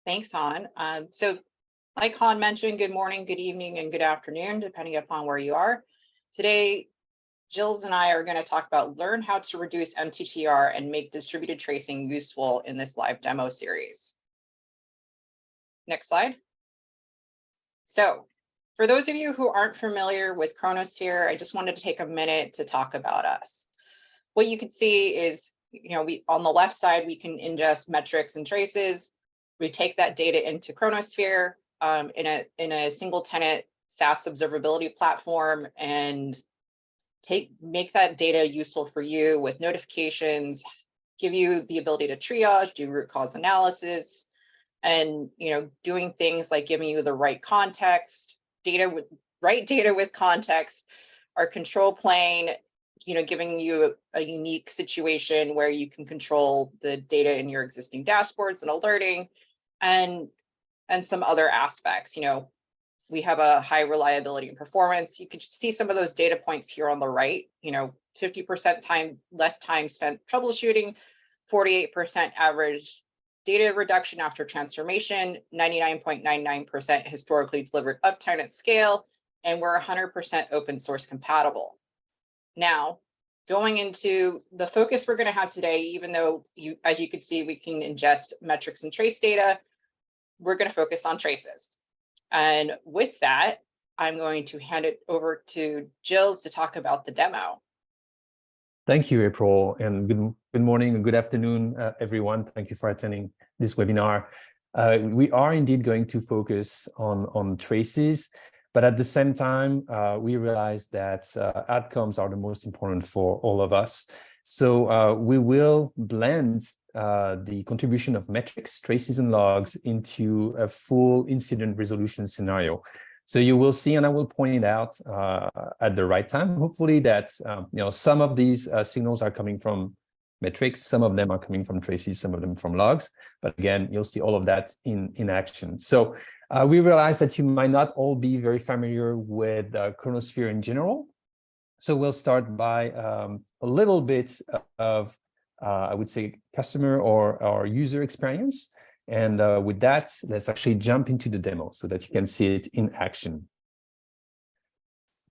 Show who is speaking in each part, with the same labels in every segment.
Speaker 1: Thanks, Han. So like Han mentioned, good morning, good evening, and good afternoon, depending upon where you are. Today, Gilles and I are going to talk about learn how to reduce MTTR and make distributed tracing useful in this live demo series. Next slide. So for those of you who aren't familiar with Chronosphere, I just wanted to take a minute to talk about us. What you can see is, we on the left side, we can ingest metrics and traces. We take that data into Chronosphere in a single tenant SaaS observability platform and make that data useful for you with notifications, give you the ability to triage, do root cause analysis, and doing things like giving you the right context, right data with context, our control plane, giving you a unique situation where you can control the data in your existing dashboards and alerting, and some other aspects. We have a high reliability and performance. You could see some of those data points here on the right. 50% less time spent troubleshooting, 48% average data reduction after transformation, 99.99% historically delivered uptime at scale, and we're 100% open source compatible. Now, going into the focus we're going to have today, even though as you can see, we can ingest metrics and trace data, we're going to focus on traces. And with that, I'm going to hand it over to Gilles to talk about the demo.
Speaker 2: Thank you, April, and good morning and good afternoon, everyone. Thank you for attending this webinar. We are indeed going to focus on traces, but at the same time, we realize that outcomes are the most important for all of us. So we will blend the contribution of metrics, traces, and logs into a full incident resolution scenario. So you will see, and I will point it out at the right time, hopefully, that some of these signals are coming from metrics, some of them are coming from traces, some of them from logs. But again, you'll see all of that in action. So we realize that you might not all be very familiar with Chronosphere in general. So we'll start by a little bit of, I would say, customer or user experience. And with that, let's actually jump into the demo so that you can see it in action.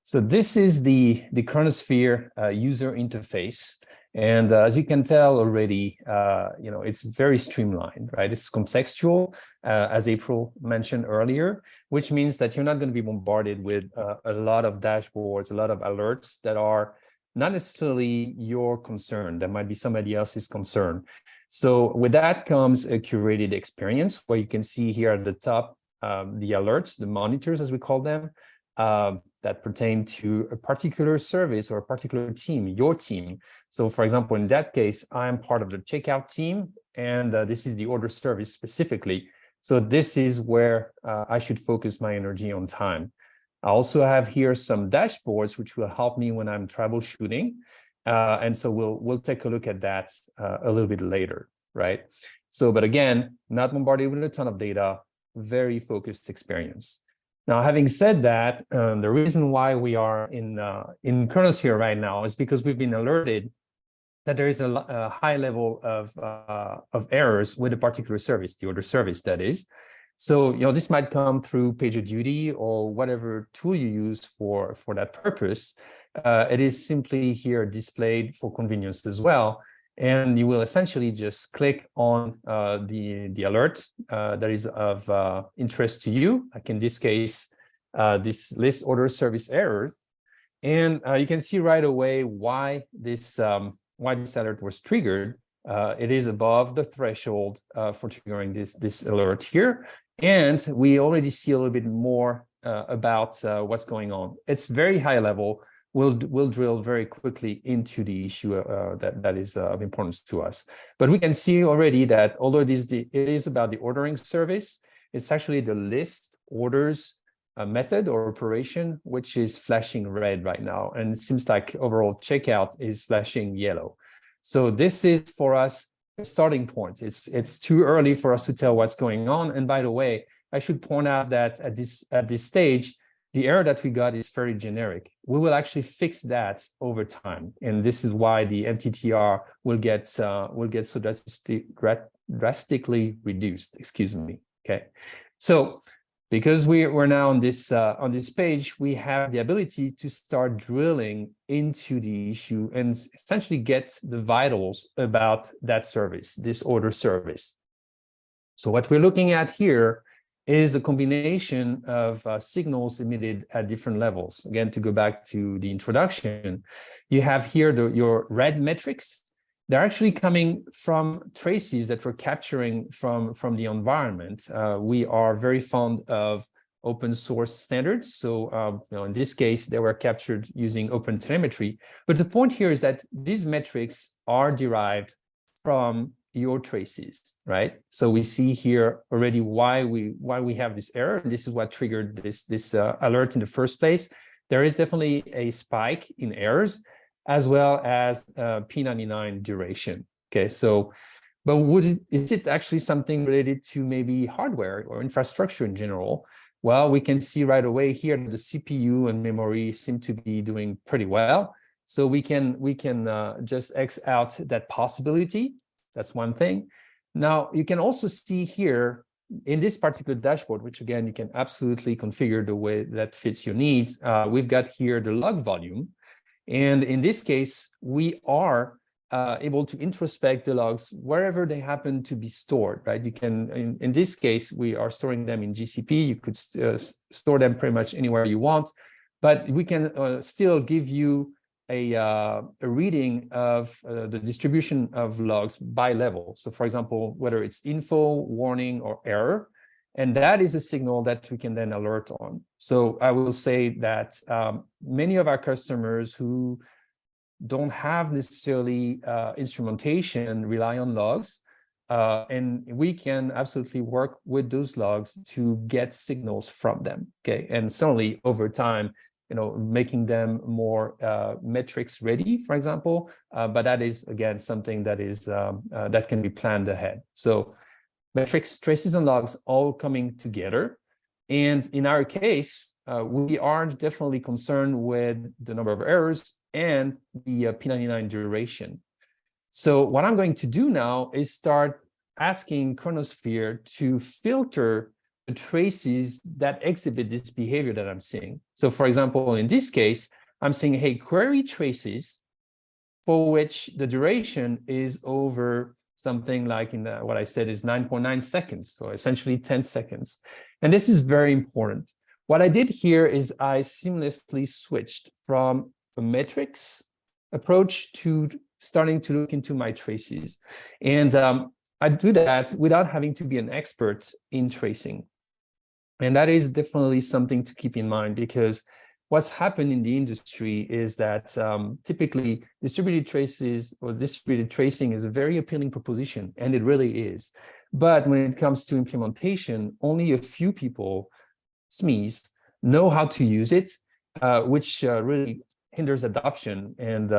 Speaker 2: So this is the Chronosphere user interface. And as you can tell already, it's very streamlined, right? It's contextual, as April mentioned earlier, which means that you're not going to be bombarded with a lot of dashboards, a lot of alerts that are not necessarily your concern. That might be somebody else's concern. So with that comes a curated experience where you can see here at the top the alerts, the monitors, as we call them, that pertain to a particular service or a particular team, your team. So for example, in that case, I'm part of the checkout team, and this is the order service specifically. So this is where I should focus my energy on time. I also have here some dashboards, which will help me when I'm troubleshooting. And so we'll take a look at that a little bit later, right? So, but again, not bombarded with a ton of data, very focused experience. Now, having said that, the reason why we are in Chronosphere right now is because we've been alerted that there is a high level of errors with a particular service, the order service, that is. So, this might come through PagerDuty or whatever tool you use for that purpose. It is simply here displayed for convenience as well. And you will essentially just click on the alert that is of interest to you, like in this case, this list order service error. And you can see right away why this alert was triggered. It is above the threshold for triggering this alert here. And we already see a little bit more about what's going on. It's very high level. We'll drill very quickly into the issue that is of importance to us. But we can see already that although it is about the ordering service, it's actually the list orders method or operation, which is flashing red right now. And it seems like overall checkout is flashing yellow. So this is for us a starting point. It's too early for us to tell what's going on. And by the way, I should point out that at this stage, the error that we got is very generic. We will actually fix that over time. And this is why the MTTR will get so drastically reduced, excuse me, Okay, so because we're now on this page, we have the ability to start drilling into the issue and essentially get the vitals about that service, this order service. So what we're looking at here is a combination of signals emitted at different levels. Again, to go back to the introduction, you have here your red metrics. They're actually coming from traces that we're capturing from the environment. We are very fond of open source standards. So in this case, they were captured using open telemetry. But the point here is that these metrics are derived from your traces, right? So we see here already why we have this error, and this is what triggered this alert in the first place. There is definitely a spike in errors, as well as P99 duration. Okay, so, but is it actually something related to maybe hardware or infrastructure in general? Well, we can see right away here that the CPU and memory seem to be doing pretty well. So we can just X out that possibility. That's one thing. Now, you can also see here in this particular dashboard, which again, you can absolutely configure the way that fits your needs. We've got here the log volume. And in this case, we are able to introspect the logs wherever they happen to be stored, right? You can, in this case, we are storing them in GCP. You could store them pretty much anywhere you want, but we can still give you a reading of the distribution of logs by level. So for example, whether it's info, warning, or error, and that is a signal that we can then alert on. So I will say that many of our customers who don't have necessarily instrumentation rely on logs, and we can absolutely work with those logs to get signals from them. Okay, and certainly over time, making them more metrics ready, for example, but that is again something that is that can be planned ahead. So metrics, traces, and logs all coming together. And in our case, we are definitely concerned with the number of errors and the P99 duration. So what I'm going to do now is start asking Chronosphere to filter the traces that exhibit this behavior that I'm seeing. So for example, in this case, I'm saying, hey, query traces for which the duration is over something like what I said is 9.9 seconds, so essentially 10 seconds. And this is very important. What I did here is I seamlessly switched from a metrics approach to starting to look into my traces. And I do that without having to be an expert in tracing. And that is definitely something to keep in mind, because what's happened in the industry is that typically distributed traces or distributed tracing is a very appealing proposition, and it really is. But when it comes to implementation, only a few people, SMEs, know how to use it, which really hinders adoption and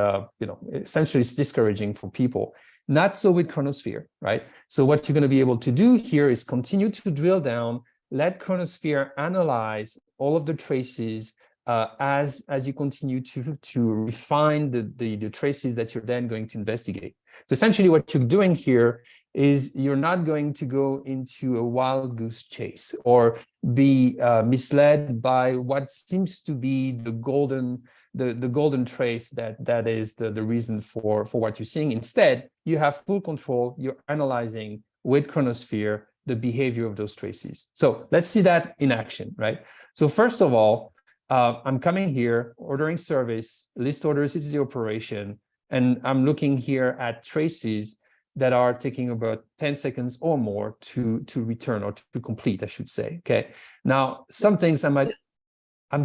Speaker 2: essentially it's discouraging for people. Not so with Chronosphere, right? So what you're going to be able to do here is continue to drill down, let Chronosphere analyze all of the traces as you continue to refine the traces that you're then going to investigate. So essentially what you're doing here is you're not going to go into a wild goose chase or be misled by what seems to be the golden trace that is the reason for what you're seeing. Instead, you have full control. You're analyzing with Chronosphere the behavior of those traces. So let's see that in action, right? So first of all, I'm coming here, ordering service, list orders is the operation, and I'm looking here at traces that are taking about 10 seconds or more to return or to complete, I should say. Okay. Now, some things I'm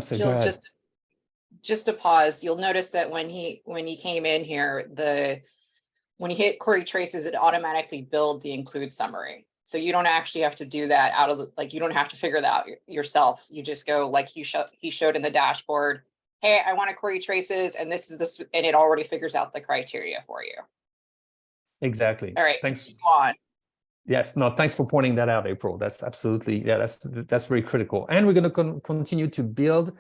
Speaker 2: sorry, go ahead.
Speaker 1: Just to pause, you'll notice that when he came in here, when you hit query traces, it automatically builds the include summary. So you don't actually have to do that you don't have to figure that out yourself. You just go like he showed in the dashboard, hey, I want to query traces, and this is this, and it already figures out the criteria for you.
Speaker 2: Exactly.
Speaker 1: All right,
Speaker 2: thanks.
Speaker 1: Go on.
Speaker 2: Yes, no, thanks for pointing that out, April. That's absolutely, yeah, that's very critical. And we're going to continue to build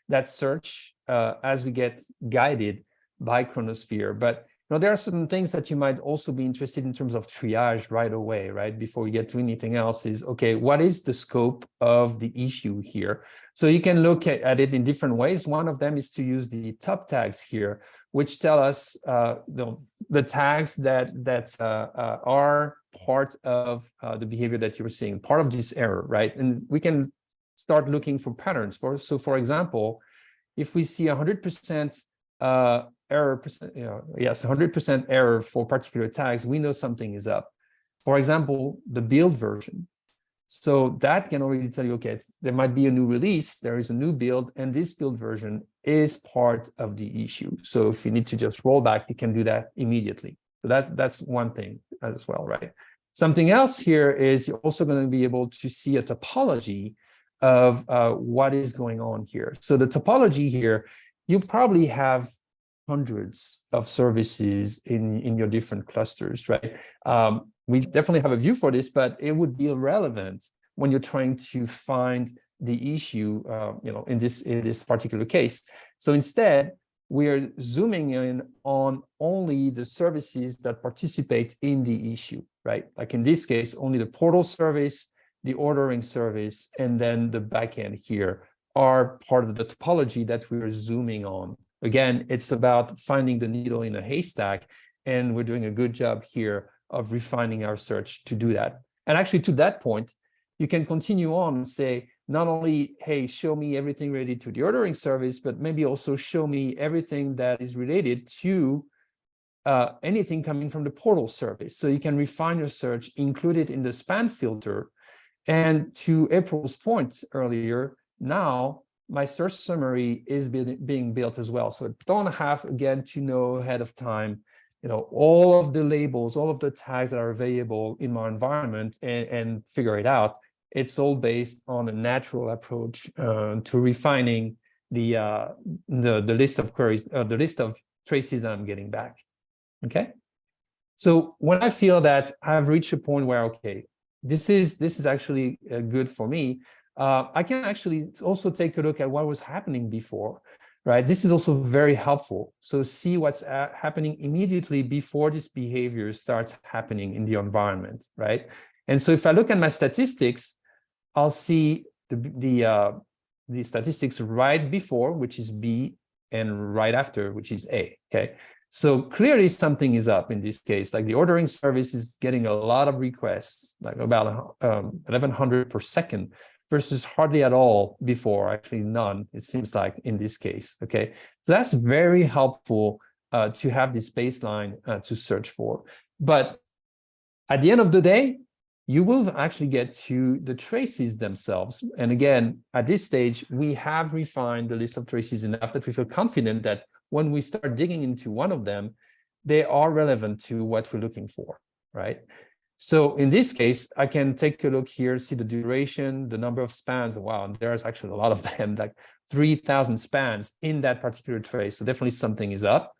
Speaker 2: that search as we get guided by Chronosphere. But Now, there are certain things that you might also be interested in terms of triage right away, right? Before we get to anything else is, okay, what is the scope of the issue here? So you can look at it in different ways. One of them is to use the top tags here, which tell us the tags that are part of the behavior that you're seeing, part of this error, right? And we can start looking for patterns. So for example, if we see 100% error, 100% error for particular tags, we know something is up. For example, the build version. So that can already tell you, okay, there might be a new release, there is a new build, and this build version is part of the issue. So if you need to just roll back, you can do that immediately. So that's one thing as well, right? Something else here is you're also going to be able to see a topology of what is going on here. So the topology here, you probably have hundreds of services in your different clusters, right? We definitely have a view for this, but it would be irrelevant when you're trying to find the issue, in this particular case. So instead, we are zooming in on only the services that participate in the issue, right? Like in this case, only the portal service, the ordering service, and then the backend here are part of the topology that we're zooming on. Again, it's about finding the needle in a haystack, and we're doing a good job here of refining our search to do that. And actually, to that point, you can continue on and say, not only, hey, show me everything related to the ordering service, but maybe also show me everything that is related to anything coming from the portal service. So you can refine your search, include it in the span filter. And to April's point earlier, now my search summary is being built as well. So I don't have, again, to know ahead of time, all of the labels, all of the tags that are available in my environment and figure it out. It's all based on a natural approach to refining the list of queries, the list of traces that I'm getting back. Okay. So when I feel that I've reached a point where, okay, this is actually good for me, I can actually also take a look at what was happening before, right? This is also very helpful. So see what's happening immediately before this behavior starts happening in the environment, right? And so if I look at my statistics, I'll see the statistics right before, which is B, and right after, which is A, okay? So clearly something is up in this case. Like the ordering service is getting a lot of requests, like about 1,100 per second, versus hardly at all before, actually none, it seems like in this case, okay? So that's very helpful to have this baseline to search for. But at the end of the day, you will actually get to the traces themselves. And again, at this stage, we have refined the list of traces enough that we feel confident that when we start digging into one of them, they are relevant to what we're looking for, right? So in this case, I can take a look here, see the duration, the number of spans. Wow, there's actually a lot of them, like 3,000 spans in that particular trace. So definitely something is up.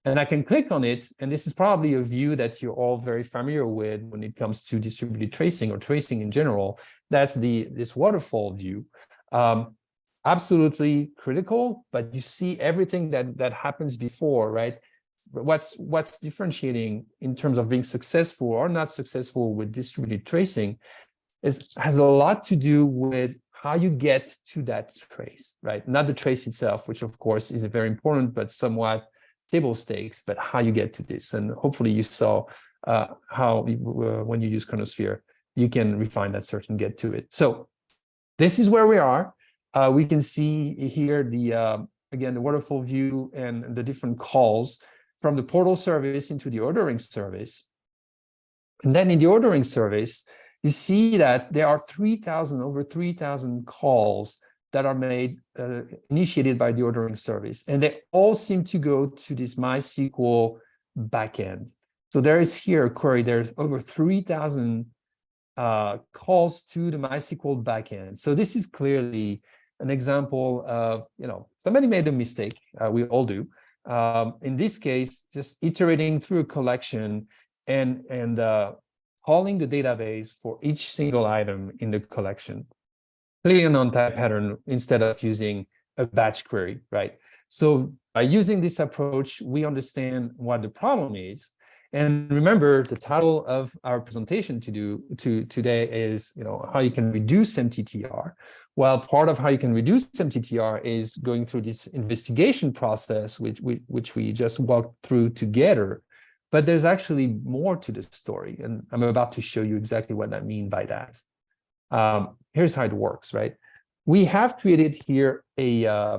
Speaker 2: And I can click on it, and this is probably a view that you're all very familiar with when it comes to distributed tracing or tracing in general. That's this waterfall view. Absolutely critical, but you see everything that happens before, right? What's differentiating in terms of being successful or not successful with distributed tracing has a lot to do with how you get to that trace, right? Not the trace itself, which of course is very important, but somewhat table stakes, but how you get to this. And hopefully you saw how when you use Chronosphere, you can refine that search and get to it. So this is where we are. We can see here again, the waterfall view and the different calls from the portal service into the ordering service. And then in the ordering service, you see that there are over 3,000 calls that are initiated by the ordering service. And they all seem to go to this MySQL backend. So there is here a query, there's over 3,000 calls to the MySQL backend. So this is clearly an example of, somebody made a mistake. We all do. In this case, just iterating through a collection and calling the database for each single item in the collection. Clearly a non-type pattern instead of using a batch query, right? So by using this approach, we understand what the problem is. And remember, the title of our presentation today is, how you can reduce MTTR. Well, part of how you can reduce MTTR is going through this investigation process, which we just walked through together. But there's actually more to the story, and I'm about to show you exactly what I mean by that. Here's how it works, right? We have created here a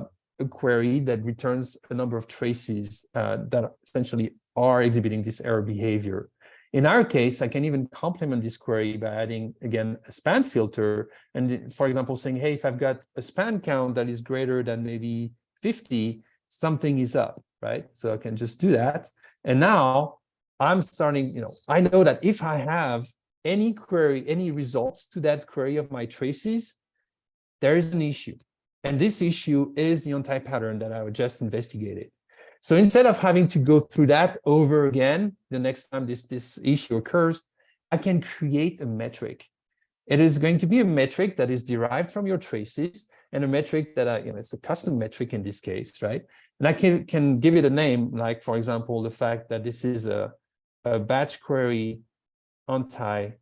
Speaker 2: query that returns a number of traces that essentially are exhibiting this error behavior. In our case, I can even complement this query by adding, again, a span filter. And for example, saying, hey, if I've got a span count that is greater than maybe 50, something is up, right? So I can just do that. And now I'm starting, I know that if I have any query, any results to that query of my traces, there is an issue. And this issue is the on-type pattern that I just investigated. So instead of having to go through that over again, the next time this issue occurs, I can create a metric. It is going to be a metric that is derived from your traces, and a metric that it's a custom metric in this case, right? And I can give it a name, like, for example, the fact that this is a batch query on-type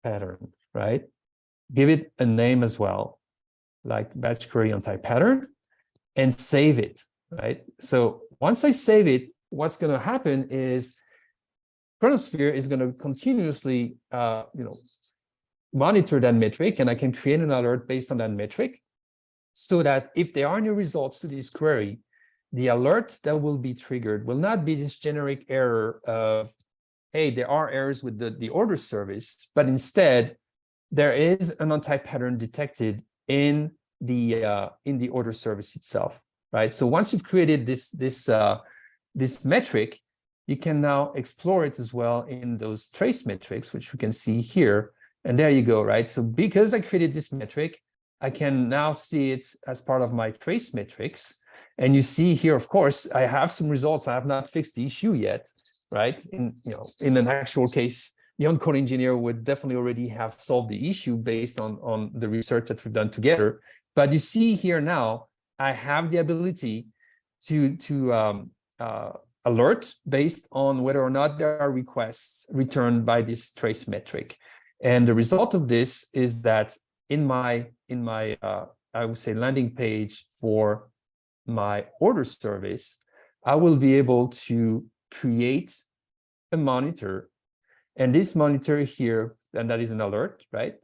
Speaker 2: pattern, right? Give it a name as well, like batch query on-type pattern, and save it, right? So once I save it, what's going to happen is Chronosphere is going to continuously, monitor that metric, and I can create an alert based on that metric, so that if there are new results to this query, the alert that will be triggered will not be this generic error of, hey, there are errors with the order service, but instead there is an on-type pattern detected in the order service itself, right? So once you've created this metric, you can now explore it as well in those trace metrics, which we can see here. And there you go, right? So because I created this metric, I can now see it as part of my trace metrics. And you see here, of course, I have some results. I have not fixed the issue yet, right? In an actual case, the on-call engineer would definitely already have solved the issue based on the research that we've done together. But you see here now, I have the ability to alert based on whether or not there are requests returned by this trace metric. And the result of this is that in my I would say landing page for my order service, I will be able to create a monitor. And this monitor here, and that is an alert, right?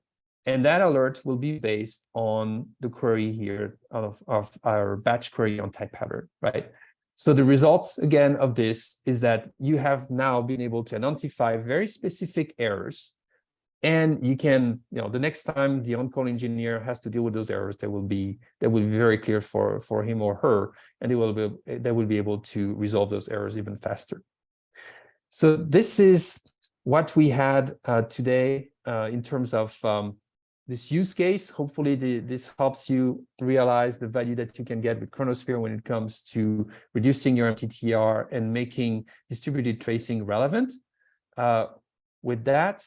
Speaker 2: And that alert will be based on the query here of our batch query on type pattern, right? So the results, again, of this is that you have now been able to identify very specific errors. And you can, the next time the on-call engineer has to deal with those errors, they will be very clear for him or her, and they will be able to resolve those errors even faster. So this is what we had today in terms of this use case. Hopefully this helps you realize the value that you can get with Chronosphere when it comes to reducing your MTTR and making distributed tracing relevant. With that,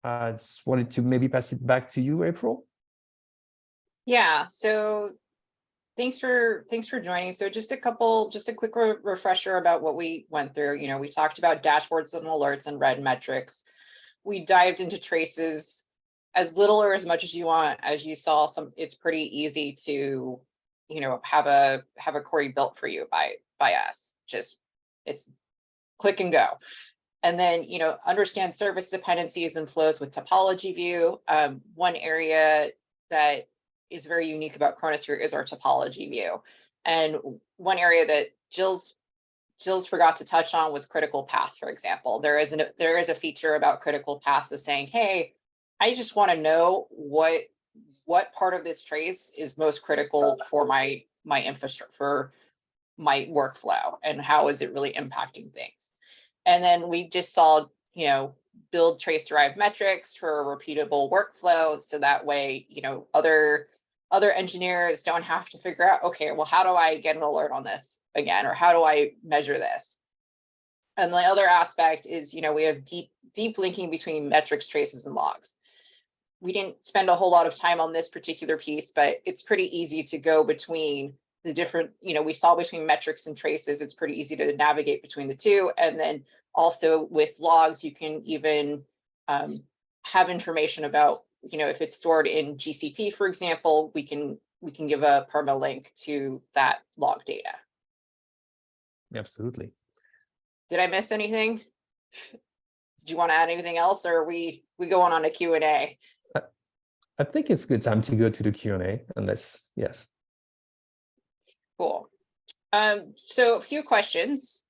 Speaker 2: I just wanted to maybe pass it back to you, April.
Speaker 1: Yeah, so thanks for joining. So just a quick refresher about what we went through. We talked about dashboards and alerts and red metrics. We dived into traces as little or as much as you want. As you saw, it's pretty easy to, have a query built for you by us. Just it's click and go. And then, understand service dependencies and flows with topology view. One area that is very unique about Chronosphere is our topology view. And one area that Gilles forgot to touch on was critical path, for example. There is a feature about critical paths of saying, hey, I just want to know what part of this trace is most critical for my infrastructure, for my workflow, and how is it really impacting things. And then we just saw, build trace-derived metrics for a repeatable workflow. So that way, other engineers don't have to figure out, okay, well, how do I get an alert on this again? Or how do I measure this? And the other aspect is, we have deep linking between metrics, traces, and logs. We didn't spend a whole lot of time on this particular piece, but it's pretty easy to go between the different, we saw between metrics and traces, it's pretty easy to navigate between the two. And then also with logs, you can even have information about, if it's stored in GCP, for example, we can give a permalink to that log data.
Speaker 2: Absolutely.
Speaker 1: Did I miss anything? Did you want to add anything else, or are we going on to Q&A?
Speaker 2: I think it's a good time to go to the Q&A, unless, yes.
Speaker 1: Cool. So a few questions.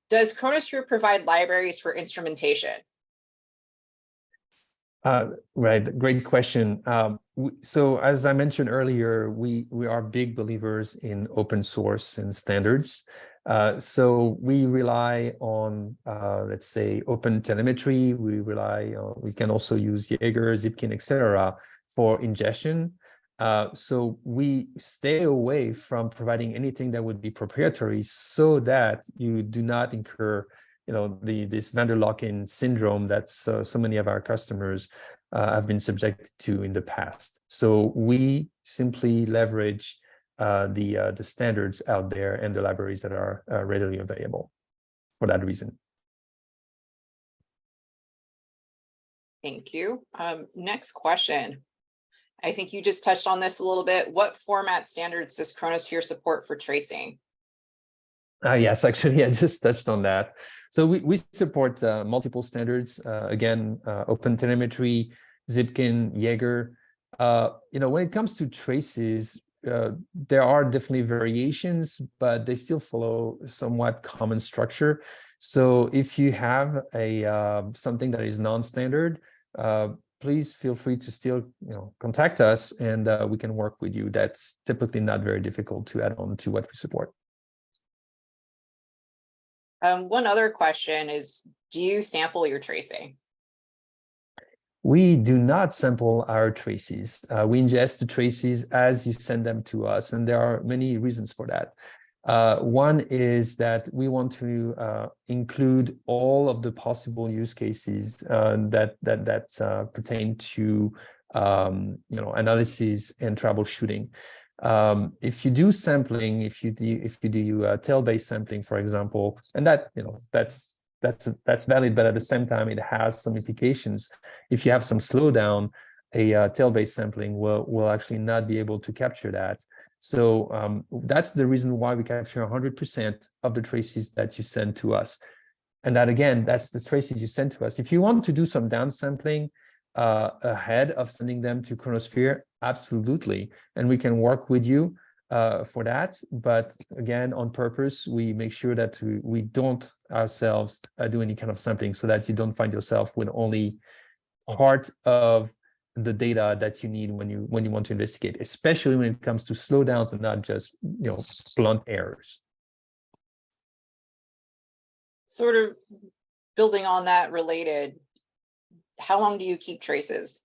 Speaker 1: Does Chronosphere provide libraries for instrumentation?
Speaker 2: Right, great question. So as I mentioned earlier, we are big believers in open source and standards. So we rely on, let's say, open telemetry. We can also use Jaeger, Zipkin, etc. for ingestion. So we stay away from providing anything that would be proprietary, so that you do not incur, this vendor lock-in syndrome that so many of our customers have been subjected to in the past. So we simply leverage the standards out there and the libraries that are readily available for that reason.
Speaker 1: Thank you. Next question. I think you just touched on this a little bit. What format standards does Chronosphere support for tracing?
Speaker 2: Yes, actually, I just touched on that. So we support multiple standards. Again, open telemetry, Zipkin, Jaeger. When it comes to traces, there are definitely variations, but they still follow somewhat common structure. So if you have something that is non-standard, please feel free to still contact us, and we can work with you. That's typically not very difficult to add on to what we support.
Speaker 1: One other question is, do you sample your tracing?
Speaker 2: We do not sample our traces. We ingest the traces as you send them to us, and there are many reasons for that. One is that we want to include all of the possible use cases that pertain to analysis and troubleshooting. If you do sampling, if you do tail-based sampling, for example, and that's valid, but at the same time it has some implications. If you have some slowdown, a tail-based sampling will actually not be able to capture that. So that's the reason why we capture 100% of the traces that you send to us. And that, again, that's the traces you send to us. If you want to do some downsampling ahead of sending them to Chronosphere, absolutely. And we can work with you for that. But again, on purpose, we make sure that we don't ourselves do any kind of sampling, so that you don't find yourself with only part of the data that you need when you want to investigate, especially when it comes to slowdowns and not just blunt errors.
Speaker 1: Sort of building on that related, how long do you keep traces?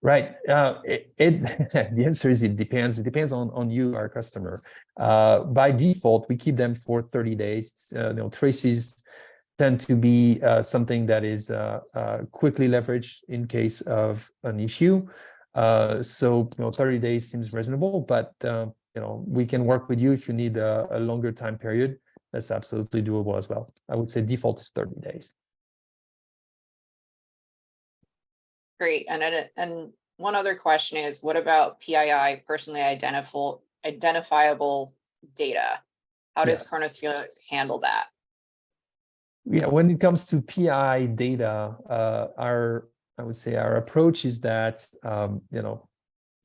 Speaker 2: Right. The answer is it depends. It depends on you, our customer. By default, we keep them for 30 days. Traces tend to be something that is quickly leveraged in case of an issue. So 30 days seems reasonable, but we can work with you if you need a longer time period. That's absolutely doable as well. I would say default is 30 days.
Speaker 1: Great. And one other question is, what about PII, personally identifiable data? How does Chronosphere handle that?
Speaker 2: Yeah, when it comes to PI data, I would say our approach is that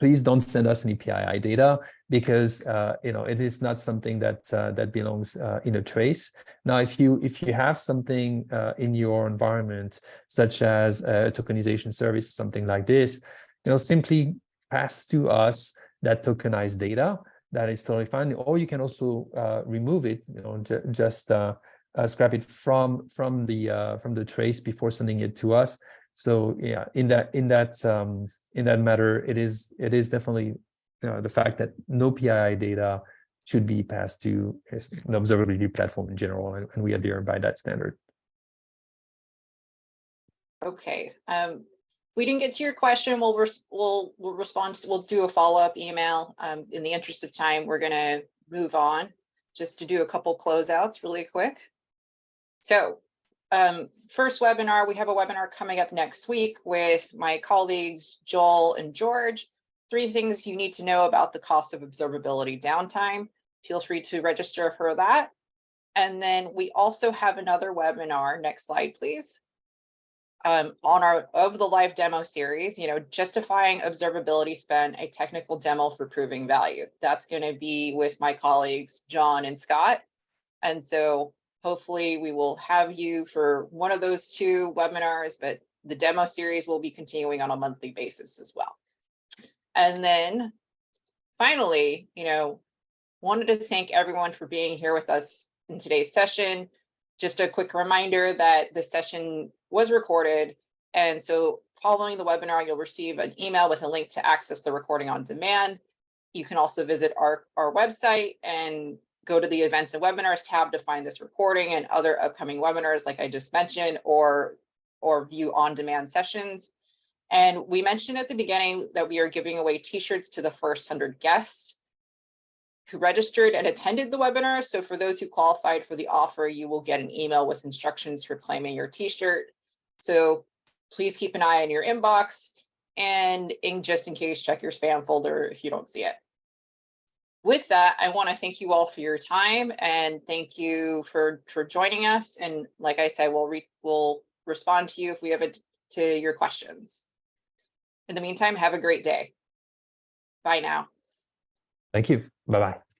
Speaker 2: please don't send us any PII data, because it is not something that belongs in a trace. Now, if you have something in your environment, such as a tokenization service, something like this, simply pass to us that tokenized data. That is totally fine. Or you can also remove it. Just scrap it from the trace before sending it to us. So yeah, in that matter, it is definitely the fact that no PII data should be passed to an observability platform in general, and we adhere by that standard.
Speaker 1: Okay. we didn't get to your question, we'll respond. We'll do a follow-up email. In the interest of time, we're going to move on just to do a couple closeouts really quick. So first webinar, we have a webinar coming up next week with my colleagues, Joel and George. 3 things you need to know about the cost of observability downtime. Feel free to register for that. And then we also have another webinar, next slide, please, on our Of the Live demo series, justifying observability spend, a technical demo for proving value. That's going to be with my colleagues, John and Scott. And so hopefully we will have you for one of those 2 webinars, but the demo series will be continuing on a monthly basis as well. And then finally, wanted to thank everyone for being here with us in today's session. Just a quick reminder that the session was recorded. And so following the webinar, you'll receive an email with a link to access the recording on demand. You can also visit our website and go to the events and webinars tab to find this recording and other upcoming webinars, like I just mentioned, or view on-demand sessions. And we mentioned at the beginning that we are giving away t-shirts to the first 100 guests who registered and attended the webinar. So for those who qualified for the offer, you will get an email with instructions for claiming your t-shirt. So please keep an eye on your inbox, and just in case, check your spam folder if you don't see it. With that, I want to thank you all for your time and thank you for joining us. And like I said, we'll respond to you if we have to your questions. In the meantime, have a great day. Bye now.
Speaker 2: Thank you. Bye-bye.